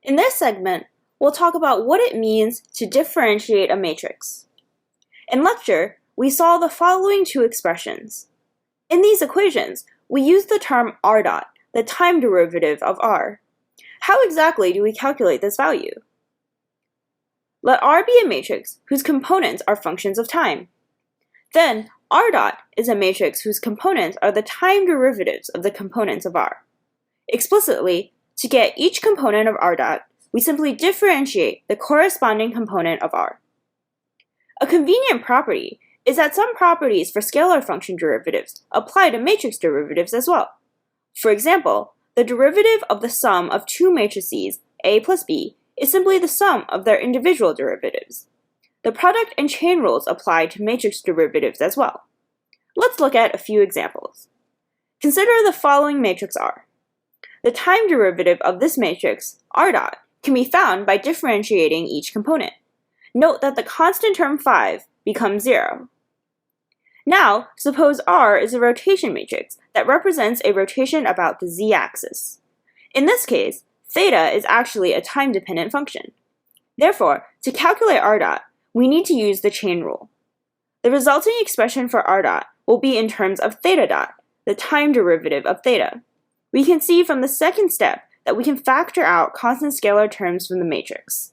In this segment, we'll talk about what it means to differentiate a matrix. In lecture, we saw the following two expressions. In these equations, we use the term r dot, the time derivative of r. How exactly do we calculate this value? Let R be a matrix whose components are functions of time. Then, r dot is a matrix whose components are the time derivatives of the components of R. Explicitly, to get each component of r dot, we simply differentiate the corresponding component of R. A convenient property is that some properties for scalar function derivatives apply to matrix derivatives as well. For example, the derivative of the sum of two matrices, A plus B, is simply the sum of their individual derivatives. The product and chain rules apply to matrix derivatives as well. Let's look at a few examples. Consider the following matrix R. The time derivative of this matrix, r dot, can be found by differentiating each component. Note that the constant term 5 becomes 0. Now, suppose R is a rotation matrix that represents a rotation about the z-axis. In this case, theta is actually a time-dependent function. Therefore, to calculate r dot, we need to use the chain rule. The resulting expression for r dot will be in terms of theta dot, the time derivative of theta. We can see from the second step that we can factor out constant scalar terms from the matrix.